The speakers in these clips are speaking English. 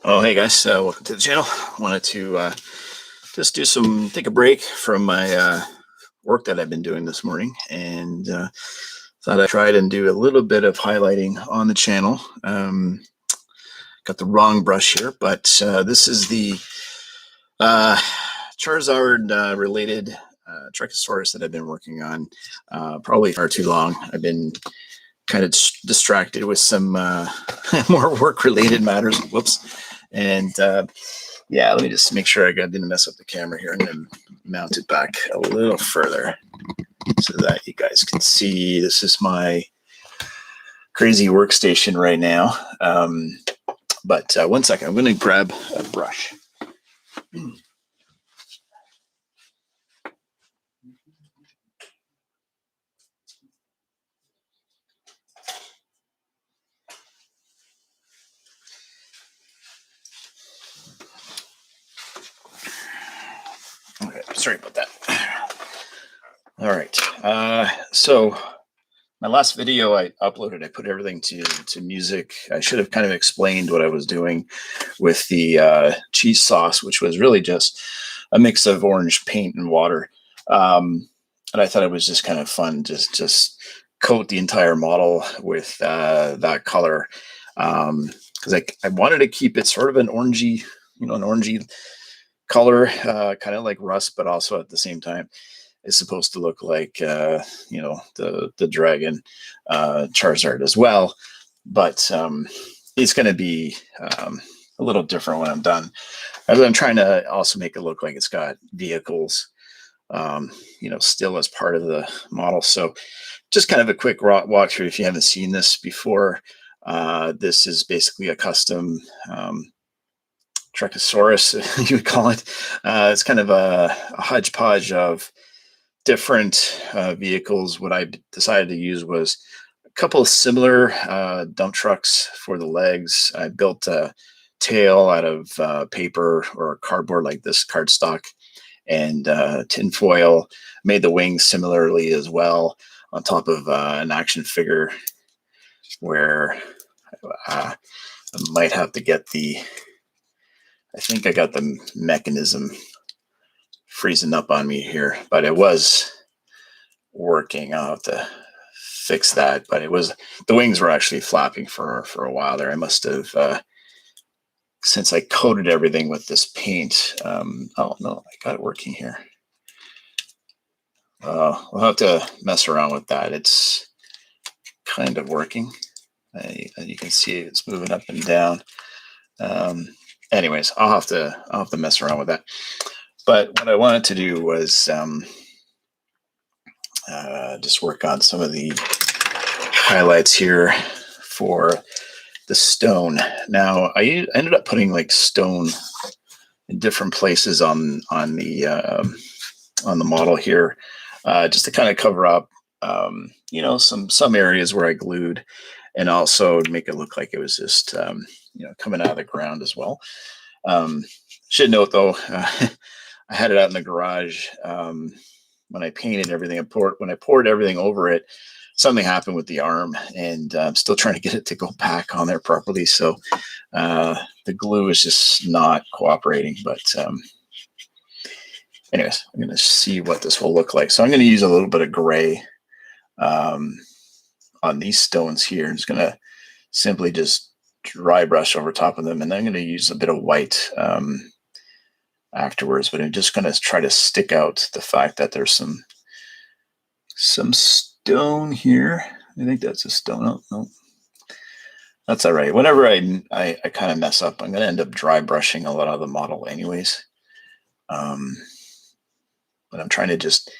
Oh, hey guys, welcome to the channel. Wanted to just take a break from my work that I've been doing this morning, and thought I'd try and do a little bit of highlighting on the channel. Got the wrong brush here, but this is the Charizard related Trichosaurus that I've been working on probably far too long. I've been kind of distracted with some more work-related matters. Whoops. And yeah, let me just make sure I didn't mess up the camera here. I'm going to mount it back a little further so that you guys can see. This is my crazy workstation right now. But 1 second, I'm going to grab a brush. Okay, sorry about that. All right. So my last video I uploaded, I put everything to music. I should have kind of explained what I was doing with the cheese sauce, which was really just a mix of orange paint and water. And I thought it was just kind of fun, just coat the entire model with that color. Because I wanted to keep it sort of an orangey, an orangey color, kind of like rust, but also at the same time, it's supposed to look like the dragon Charizard as well, but it's going to be a little different when I'm done. I'm trying to also make it look like it's got vehicles, still as part of the model. So just kind of a quick walkthrough if you haven't seen this before. This is basically a custom Trichosaurus, you would call it. It's kind of a hodgepodge of different vehicles. What I decided to use was a couple of similar dump trucks for the legs. I built a tail out of paper or cardboard like this, cardstock, and tin foil. Made the wings similarly as well on top of an action figure where I might have to get I think I got the mechanism freezing up on me here, but it was working. I'll have to fix that, but the wings were actually flapping for a while there. I must have since I coated everything with this paint. Oh no, I got it working here. We'll have to mess around with that. It's kind of working. You can see it's moving up and down. Anyways, I'll have to mess around with that. But what I wanted to do was just work on some of the highlights here for the stone. Now I ended up putting like stone in different places on the model here, just to kind of cover up some areas where I glued, and also make it look like it was just coming out of the ground as well. Should note though, I had it out in the garage when I painted everything. When I poured everything over it, something happened with the arm, and I'm still trying to get it to go back on there properly. So the glue is just not cooperating. But anyways, I'm going to see what this will look like. So I'm going to use a little bit of gray on these stones here. I'm just going to simply just dry brush over top of them, and then I'm going to use a bit of white afterwards, but I'm just going to try to stick out the fact that there's some stone here. I think that's a stone. Oh, no. That's all right. Whenever I kind of mess up, I'm going to end up dry brushing a lot of the model anyways. But I'm trying to just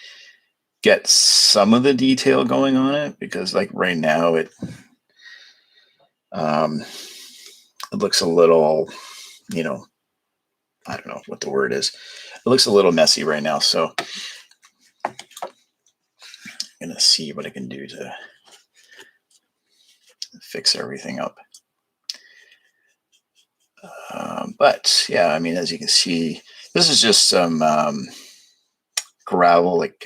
get some of the detail going on it, because like right now it looks a little, I don't know what the word is. It looks a little messy right now. So I'm going to see what I can do to fix everything up. But yeah, I mean, as you can see, this is just some gravel, like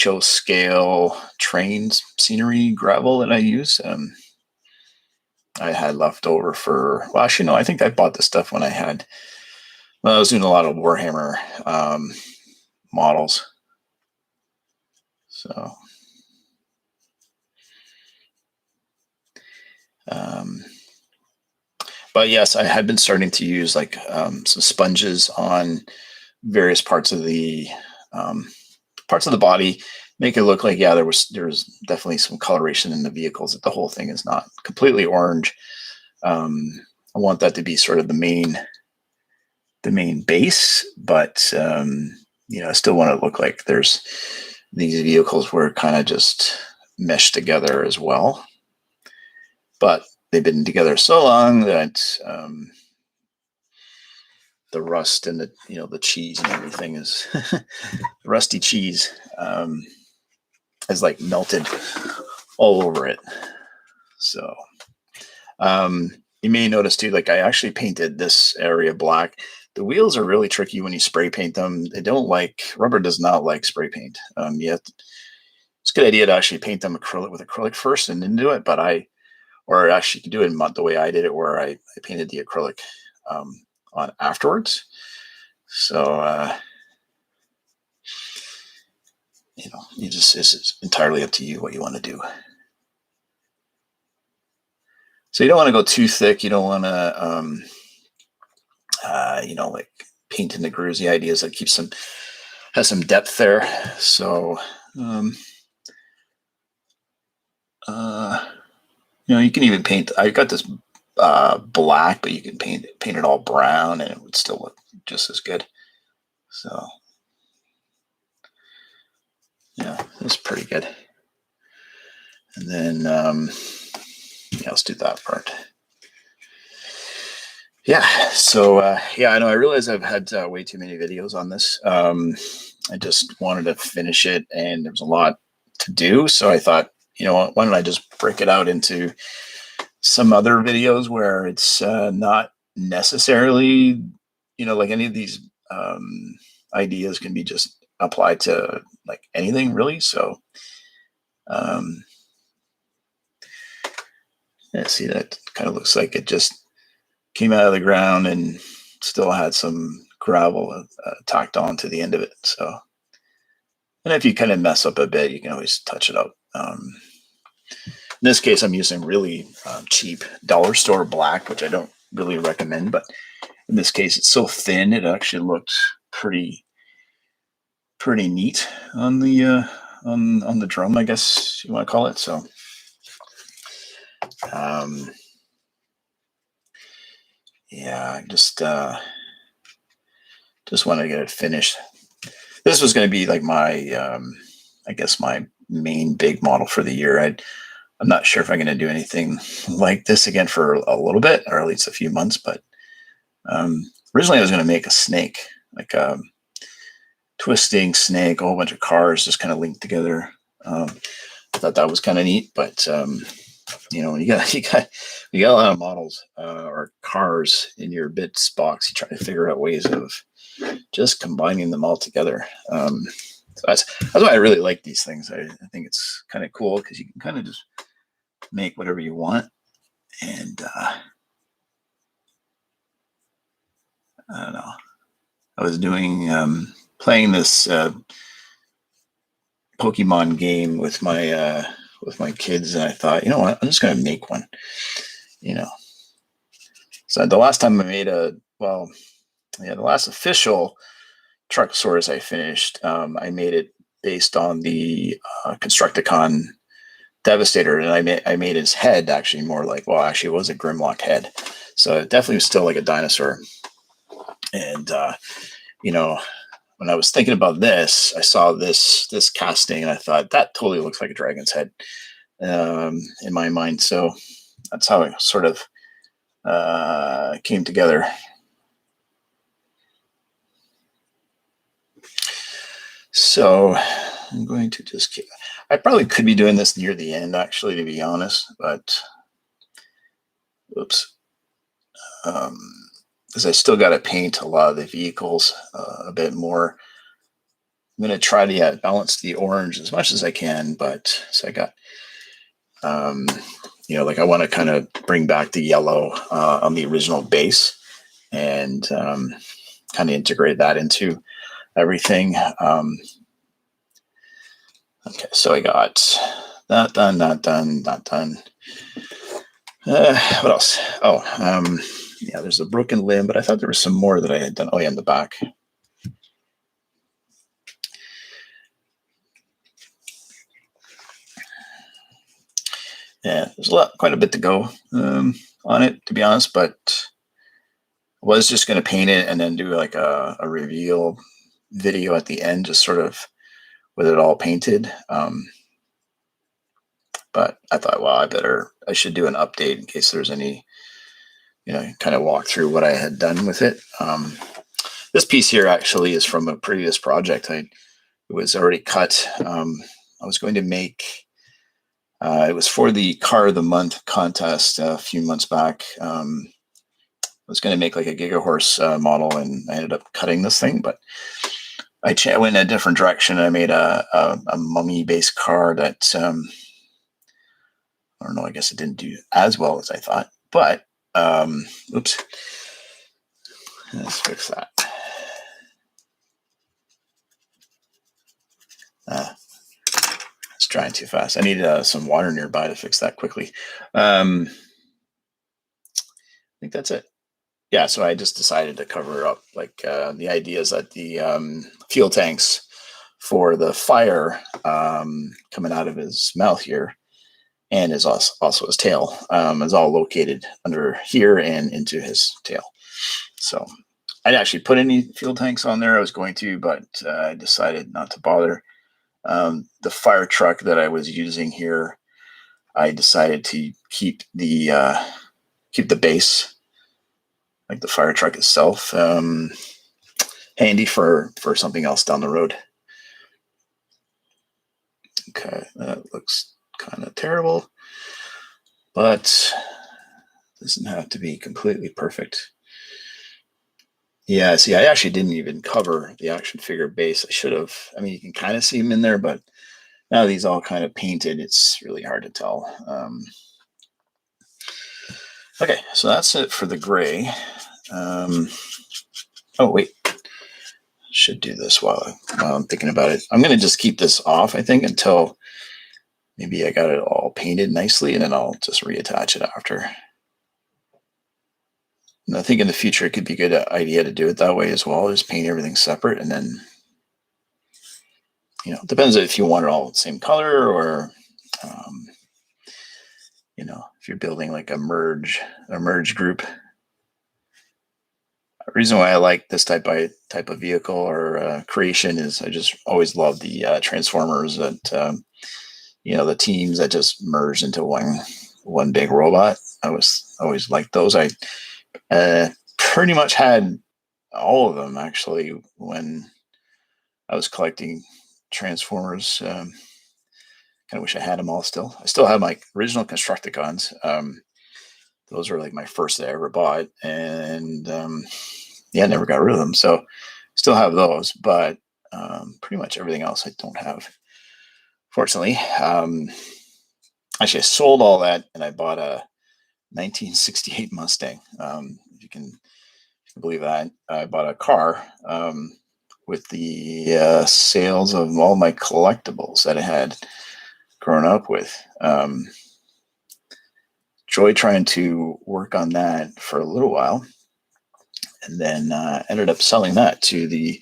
HO scale train scenery gravel that I use. I had left over for, well, actually, no, I think I bought this stuff when I was doing a lot of Warhammer models. So, but yes, I had been starting to use like some sponges on various parts of the body, make it look like, yeah, there's definitely some coloration in the vehicles, that the whole thing is not completely orange. I want that to be sort of the main base, but I still want to look like there's these vehicles were kind of just meshed together as well. But they've been together so long that the rust and the cheese and everything is rusty cheese has like melted all over it. So you may notice too, like I actually painted this area black. The wheels are really tricky when you spray paint them. Rubber does not like spray paint. It's a good idea to actually paint them with acrylic first and then do it. But or actually you can do it the way I did it, where I painted the acrylic on afterwards. So, it's entirely up to you what you want to do. So you don't want to go too thick. You don't want to, like paint in the grooves. The idea is that has some depth there. So, you can even paint. I got this black, but you can paint it all brown, and it would still look just as good. So, yeah, it's pretty good. And then, let's do that part. Yeah. So, I know I realize I've had way too many videos on this. I just wanted to finish it, and there was a lot to do. So I thought, why don't I just break it out into some other videos where it's not necessarily, like any of these ideas can be just applied to like anything really. So, see, that kind of looks like it just came out of the ground and still had some gravel tacked on to the end of it. So, and if you kind of mess up a bit, you can always touch it up. In this case, I'm using really cheap dollar store black, which I don't really recommend. But in this case, it's so thin, it actually looked pretty neat on the on the drum, I guess you want to call it. So, I just want to get it finished. This was going to be like my, I guess my main big model for the year. I'm not sure if I'm going to do anything like this again for a little bit, or at least a few months. But originally I was going to make a snake, like a twisting snake, a whole bunch of cars just kind of linked together. I thought that was kind of neat, but you got a lot of models or cars in your bits box. You try to figure out ways of just combining them all together. So that's why I really like these things. I think it's kind of cool because you can kind of just make whatever you want. And I don't know. I was doing playing this Pokemon game with my kids, and I thought, you know what, I'm just going to make one. So the last time I made the last official Truckosaurus I finished, I made it based on the Constructicon Devastator, and I made his head actually more like, it was a Grimlock head, so it definitely was still like a dinosaur. And when I was thinking about this, I saw this casting, and I thought that totally looks like a dragon's head in my mind. So that's how it sort of came together. So I'm going to just keep. I probably could be doing this near the end, actually, to be honest, but oops. Because I still got to paint a lot of the vehicles a bit more. I'm going to try to balance the orange as much as I can, but so I got like I want to kind of bring back the yellow on the original base and kind of integrate that into everything. Okay, so I got that done, that done, that done. What else? Oh, yeah, there's a broken limb, but I thought there was some more that I had done. Oh, yeah, in the back. Yeah, there's quite a bit to go on it, to be honest, but I was just going to paint it and then do like a reveal video at the end, just sort of with it all painted. But I thought, well, I should do an update in case there's any, kind of walk through what I had done with it. This piece here actually is from a previous project. It was already cut. I was going to make, it was for the Car of the Month contest a few months back. I was going to make like a Gigahorse model, and I ended up cutting this thing, but I went in a different direction. I made a mummy-based car that, I don't know, I guess it didn't do as well as I thought, but, oops, let's fix that. It's drying too fast. I need some water nearby to fix that quickly. I think that's it. Yeah, so I just decided to cover up, like, the idea is that the fuel tanks for the fire coming out of his mouth here, and is also his tail, is all located under here and into his tail. So I didn't actually put any fuel tanks on there. I was going to, but I decided not to bother. The fire truck that I was using here, I decided to keep the base, like the fire truck itself, handy for something else down the road. Okay, that looks kind of terrible, but doesn't have to be completely perfect. Yeah, see, I actually didn't even cover the action figure base. I should have. I mean, you can kind of see them in there, but now these all kind of painted, it's really hard to tell. Okay, so that's it for the gray. Oh, wait. Should do this while I'm thinking about it. I'm going to just keep this off, I think, until maybe I got it all painted nicely, and then I'll just reattach it after. And I think in the future, it could be a good idea to do it that way as well. Just paint everything separate, and then, it depends if you want it all the same color, or, if you're building like a merge group. The reason why I like this type of vehicle or creation is I just always love the Transformers that, the teams that just merge into one big robot. I always liked those. I pretty much had all of them actually when I was collecting Transformers. Kind of wish I had them all still. I still have my original Constructicons. Those were like my first that I ever bought, and I never got rid of them. So still have those, but pretty much everything else I don't have, fortunately. Actually, I sold all that and I bought a 1968 Mustang. If you can believe that, I bought a car with the sales of all my collectibles that I had grown up with. Joy trying to work on that for a little while, and then ended up selling that to the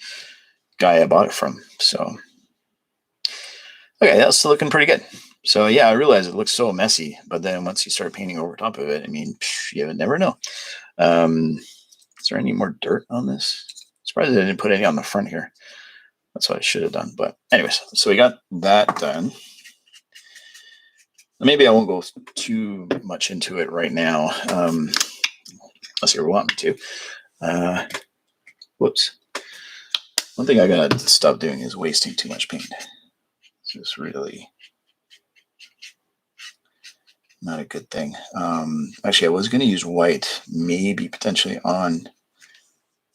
guy I bought it from. So, okay, that's looking pretty good. So yeah, I realized it looks so messy, but then once you start painting over top of it, I mean, you would never know. Is there any more dirt on this? Surprised I didn't put any on the front here. That's what I should have done. But anyways, so we got that done. Maybe I won't go too much into it right now, unless you want me to. Whoops. One thing I gotta stop doing is wasting too much paint. It's just really not a good thing. Actually, I was going to use white, maybe potentially on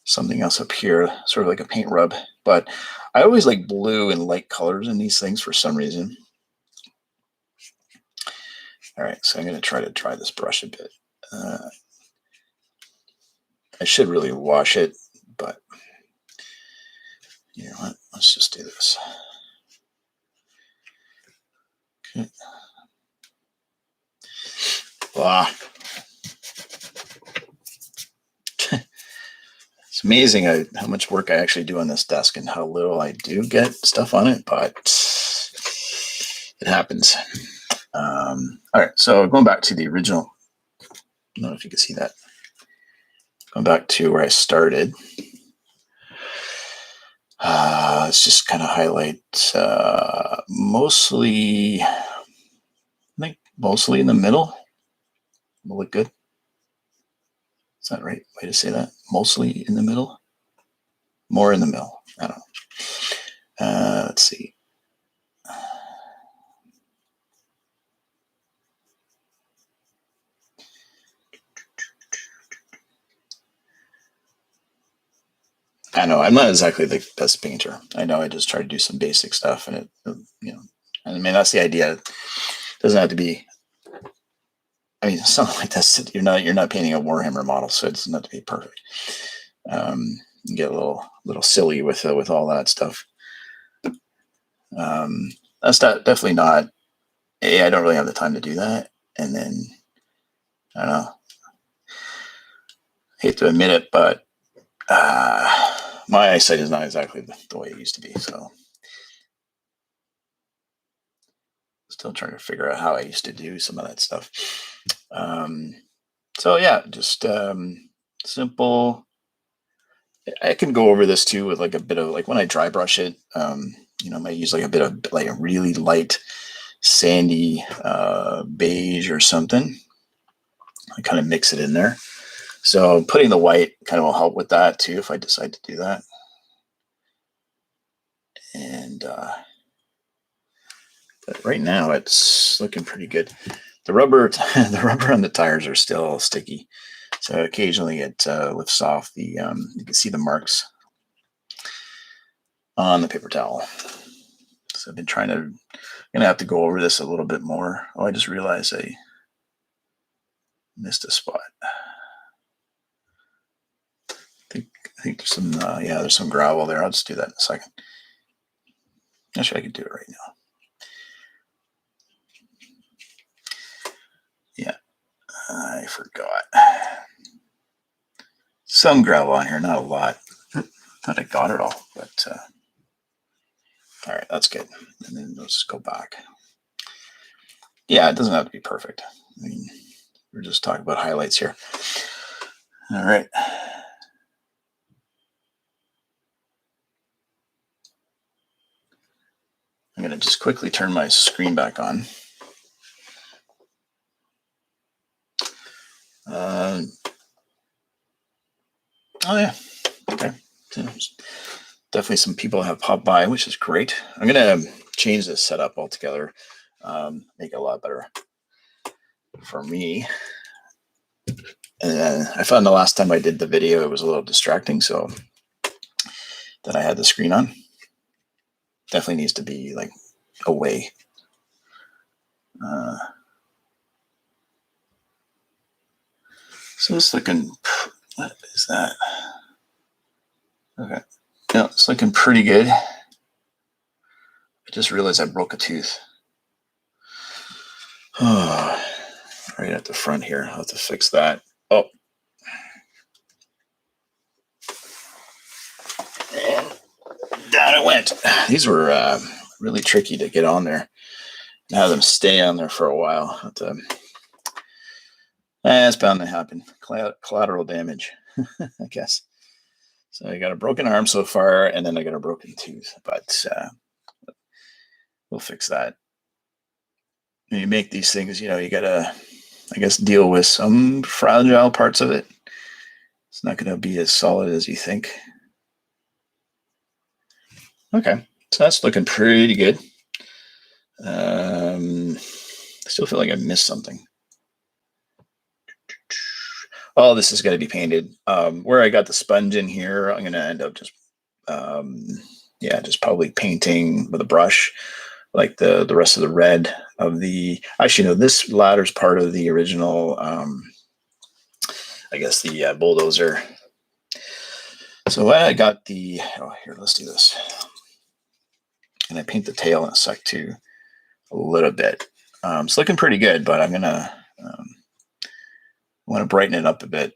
something else up here, sort of like a paint rub, but I always like blue and light colors in these things for some reason. All right, so I'm going to try to dry this brush a bit. I should really wash it, but you know what? Let's just do this. Okay. Wow. It's amazing how much work I actually do on this desk and how little I do get stuff on it, but it happens. All right, so going back to the original, I don't know if you can see that. Going back to where I started. Let's just kind of highlight mostly, I think mostly in the middle. Will look good. Is that right way to say that? Mostly in the middle? More in the middle. I don't know. Let's see. I know I'm not exactly the best painter. I know I just try to do some basic stuff, and I mean that's the idea. It doesn't have to be. I mean, something like this. You're not painting a Warhammer model, so it doesn't have to be perfect. You get a little silly with all that stuff. That's definitely not. I don't really have the time to do that, and then I don't know. I hate to admit it, but my eyesight is not exactly the way it used to be. So, still trying to figure out how I used to do some of that stuff. So yeah, just simple. I can go over this too with like a bit of like when I dry brush it. I might use like a bit of like a really light sandy beige or something. I kind of mix it in there. So putting the white kind of will help with that too if I decide to do that. And but right now it's looking pretty good. The rubber on the tires are still sticky, so occasionally it lifts off. You can see the marks on the paper towel. So I've been I'm gonna have to go over this a little bit more. Oh, I just realized I missed a spot. I think there's some there's some gravel there. I'll just do that in a second. Actually, I can do it right now. Yeah, I forgot. Some gravel on here, not a lot. Thought I got it all, but all right, that's good. And then let's just go back. Yeah, it doesn't have to be perfect. I mean, we're just talking about highlights here. All right. I'm going to just quickly turn my screen back on. Oh yeah, okay. So definitely some people have popped by, which is great. I'm going to change this setup altogether, make it a lot better for me. And I found the last time I did the video, it was a little distracting, so that I had the screen on. Definitely needs to be like away. So it's looking, what is that? Okay. No, it's looking pretty good. I just realized I broke a tooth. Oh, right at the front here. I'll have to fix that. Oh. And down it went. These were really tricky to get on there and have them stay on there for a while. It's bound to happen. Collateral damage, I guess. So I got a broken arm so far, and then I got a broken tooth, but we'll fix that. When you make these things, you gotta, I guess, deal with some fragile parts of it. It's not going to be as solid as you think. Okay, so that's looking pretty good. I still feel like I missed something. Oh, this is going to be painted. Where I got the sponge in here, I'm going to end up just, just probably painting with a brush, like the rest of the red of the, actually, no, this ladder's part of the original, I guess the bulldozer. So I got the, oh, here, let's do this. And I paint the tail in a sec too, a little bit. It's looking pretty good, but I'm gonna want to brighten it up a bit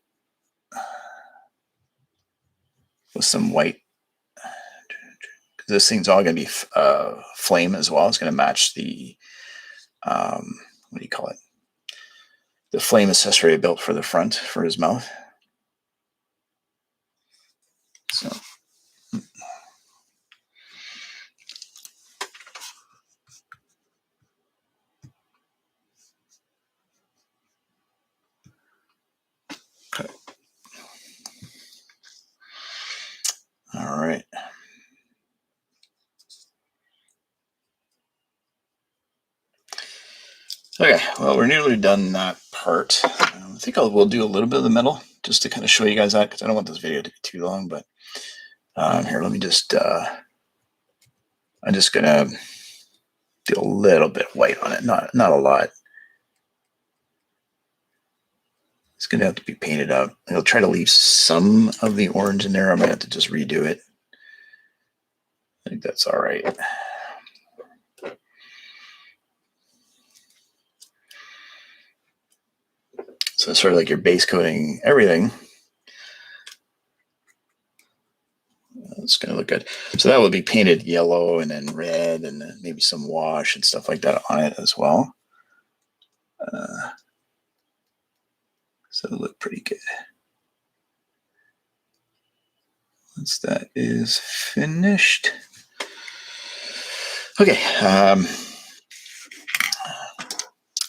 with some white. This thing's all gonna be flame as well. It's gonna match the what do you call it? The flame accessory I built for the front for his mouth. So. Okay. All right. Okay, well, we're nearly done that part. I think we'll do a little bit of the metal just to kind of show you guys that, because I don't want this video to be too long. But here, let me just, I'm just gonna do a little bit white on it, not a lot. It's gonna have to be painted up. I'll try to leave some of the orange in there. I might have to just redo it. I think that's all right. So it's sort of like you're base coating everything. It's going to look good. So that would be painted yellow and then red and then maybe some wash and stuff like that on it as well. So it'll look pretty good. Once that is finished. Okay.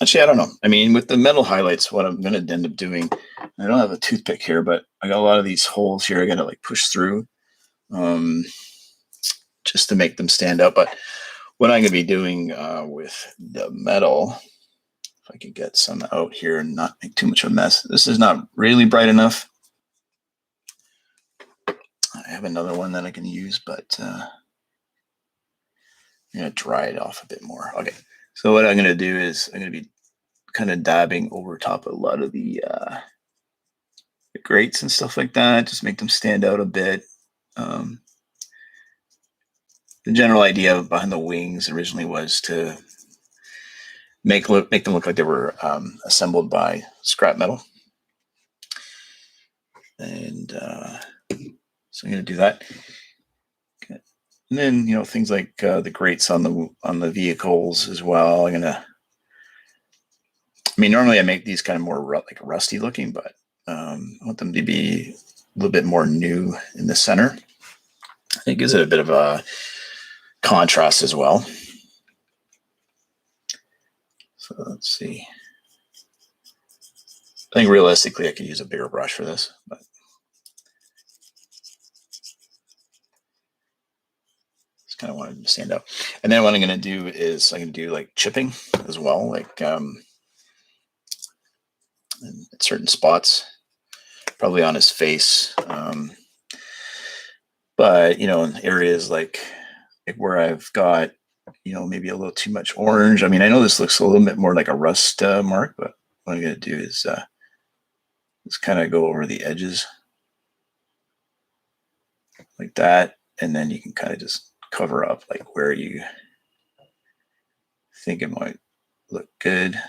Actually, I don't know. I mean, with the metal highlights, what I'm going to end up doing, I don't have a toothpick here, but I got a lot of these holes here I got to like push through just to make them stand out. But what I'm going to be doing with the metal, if I could get some out here and not make too much of a mess. This is not really bright enough. I have another one that I can use, but I'm going to dry it off a bit more. Okay. So what I'm going to do is I'm going to be kind of dabbing over top of a lot of the grates and stuff like that. Just make them stand out a bit. The general idea behind the wings originally was to make them look like they were assembled by scrap metal. And so I'm going to do that. Okay. And then, you know, things like the grates on the vehicles as well. I mean, normally I make these kind of more like rusty looking, but I want them to be a little bit more new in the center. It gives it a bit of a contrast as well. So let's see. I think realistically I could use a bigger brush for this, but just kind of wanted to stand out. And then what I'm going to do is I'm going to do like chipping as well, like in certain spots, probably on his face. But, you know, in areas like where I've got, you know, maybe a little too much orange. I mean, I know this looks a little bit more like a rust mark, but what I'm going to do is just kind of go over the edges like that. And then you can kind of just cover up like where you think it might look good.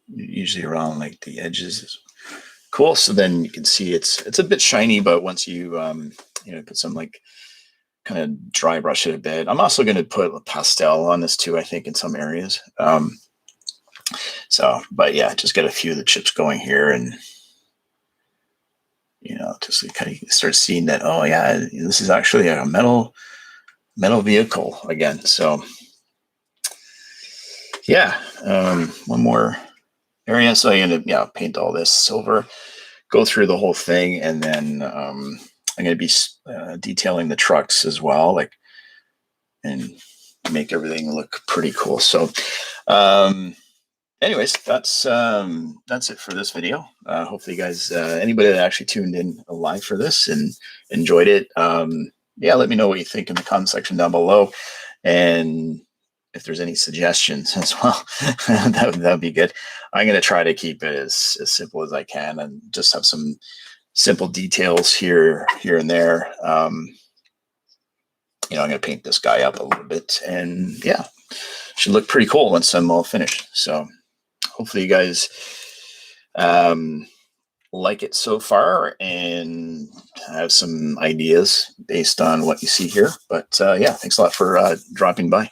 Usually around like the edges is cool. So then you can see it's a bit shiny, but once you you know, put some like kind of dry brush it a bit. I'm also going to put a pastel on this too, I think, in some areas. So, but yeah, just get a few of the chips going here, and you know, just kind of start seeing that, oh yeah, this is actually a metal vehicle again. So yeah, one more area. So I'm going to paint all this silver, go through the whole thing, and then I'm going to be detailing the trucks as well, like, and make everything look pretty cool. So anyways, that's it for this video. Hopefully you guys, anybody that actually tuned in live for this and enjoyed it, yeah, let me know what you think in the comment section down below. And if there's any suggestions as well, that would be good. I'm going to try to keep it as simple as I can and just have some simple details here and there. I'm going to paint this guy up a little bit, and yeah, should look pretty cool once I'm all finished. So hopefully you guys like it so far and have some ideas based on what you see here. But yeah, thanks a lot for dropping by.